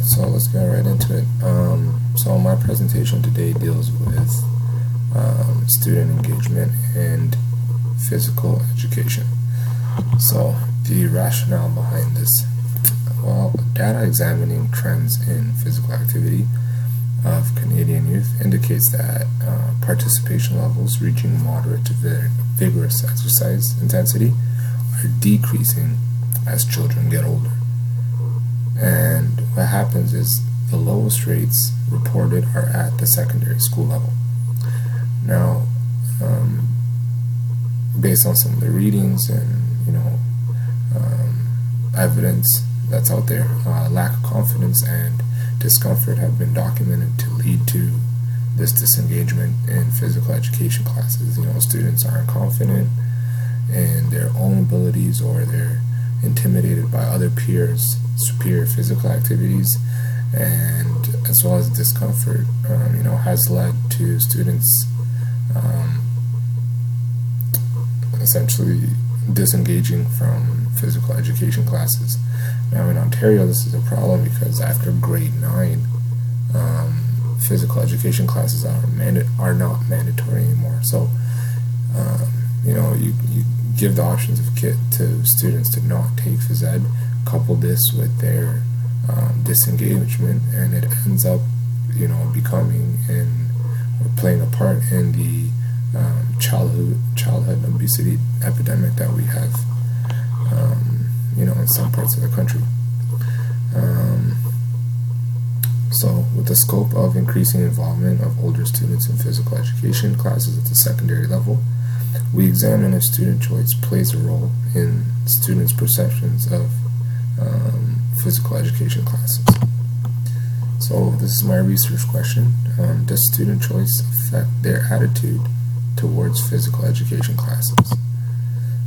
So let's get right into it. So my presentation today deals with student engagement and physical education. So the rationale behind this, well, data examining trends in physical activity of Canadian youth indicates that participation levels reaching moderate to vigorous exercise intensity are decreasing as children get older. And what happens is the lowest rates reported are at the secondary school level. Now, based on some of the readings and evidence that's out there, lack of confidence and discomfort have been documented to lead to this disengagement in physical education classes. Students aren't confident in their own abilities, or they're intimidated by other peers' superior physical activities, and as well as discomfort, has led to students essentially disengaging from physical education classes. Now in Ontario, this is a problem because after grade 9, physical education classes are not mandatory anymore. So, you give the options to students to not take phys ed, couple this with their disengagement, and it ends up, becoming or playing a part in the childhood obesity epidemic that we have, in some parts of the country. So with the scope of increasing involvement of older students in physical education classes at the secondary level, we examine if student choice plays a role in students' perceptions of physical education classes. So this is my research question. Does student choice affect their attitude towards physical education classes?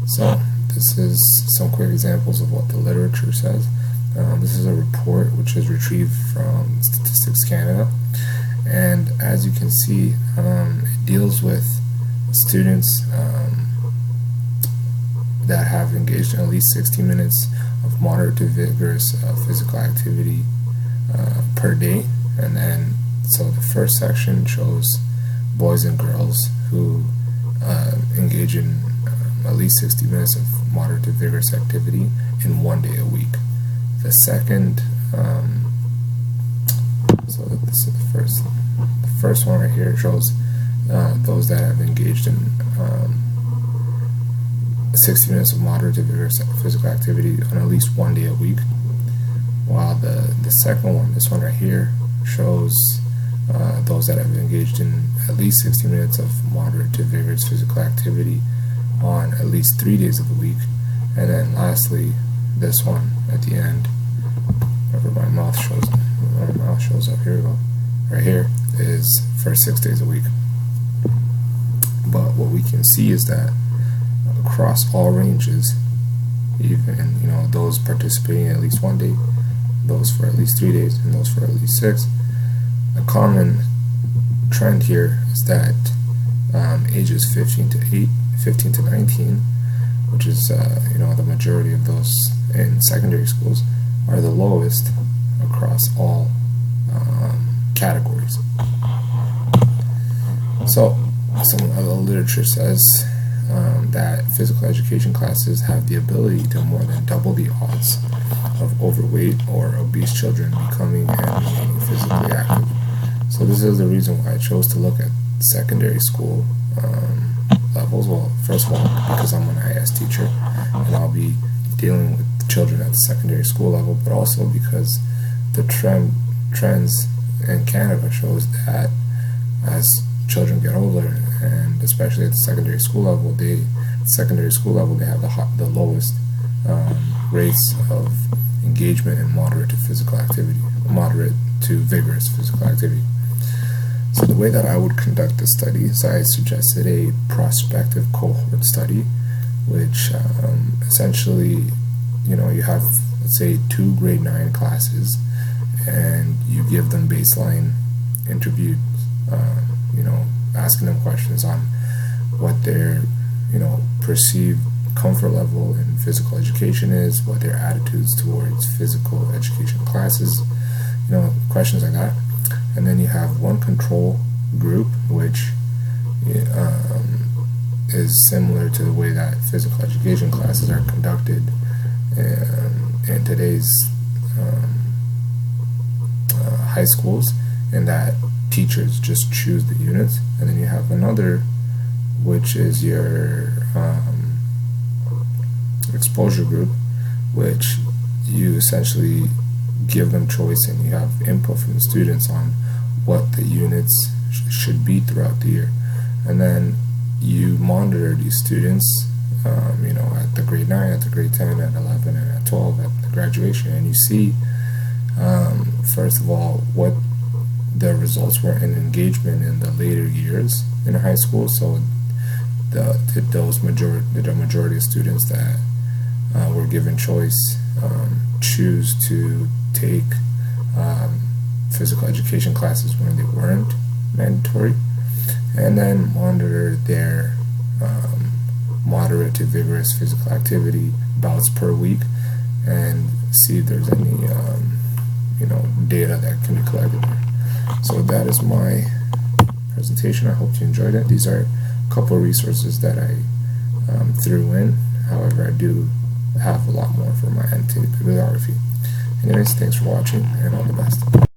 So this is some quick examples of what the literature says. This is a report which is retrieved from Statistics Canada, and as you can see, it deals with students that have engaged in at least 60 minutes of moderate to vigorous physical activity per day. And then, so the first section shows boys and girls who engage in at least 60 minutes of moderate to vigorous activity in 1 day a week. The second, so this is the first one right here shows those that have engaged in 60 minutes of moderate to vigorous physical activity on at least 1 day a week, while the second one, this one right here, shows those that have engaged in at least 60 minutes of moderate to vigorous physical activity on at least 3 days of the week. And then lastly, this one at the end, wherever my mouth shows up, here we go, right here, is for 6 days a week. But what we can see is that across all ranges, even those participating in at least 1 day, those for at least 3 days, and those for at least 6, a common trend here is that ages 15 to 19, which is the majority of those in secondary schools, are the lowest across all categories. So some of the literature says that physical education classes have the ability to more than double the odds of overweight or obese children becoming and remaining physically active. So this is the reason why I chose to look at secondary school levels. Well, first of all, because I'm an IS teacher and I'll be dealing with children at the secondary school level, but also because the trends in Canada shows that as children get older, and especially at the secondary school level, they have the lowest rates of engagement in moderate to vigorous physical activity. So the way that I would conduct the study is I suggested a prospective cohort study, which essentially, you have, let's say, 2 grade 9 classes, and you give them baseline interviews, asking them questions on what their, perceived comfort level in physical education is, what their attitudes towards physical education classes questions like that. And then you have one control group, which is similar to the way that physical education classes are conducted in today's high schools, in that teachers just choose the units. And then you have another, which is your exposure group, which you essentially give them choice and you have input from the students on what the units should be throughout the year. And then you monitor these students, at the grade 9, at the grade 10, at 11, and at 12, at the graduation, and you see, first of all, what the results were in engagement in the later years in high school. So the majority of students that were given choice choose to take physical education classes when they weren't mandatory, and then monitor their moderate to vigorous physical activity bouts per week, and see if there's any data that can be collected there. So that is my presentation. I hope you enjoyed it. These are a couple of resources that I threw in. However, I do have a lot more for my annotated bibliography. Anyways, thanks for watching, and all the best.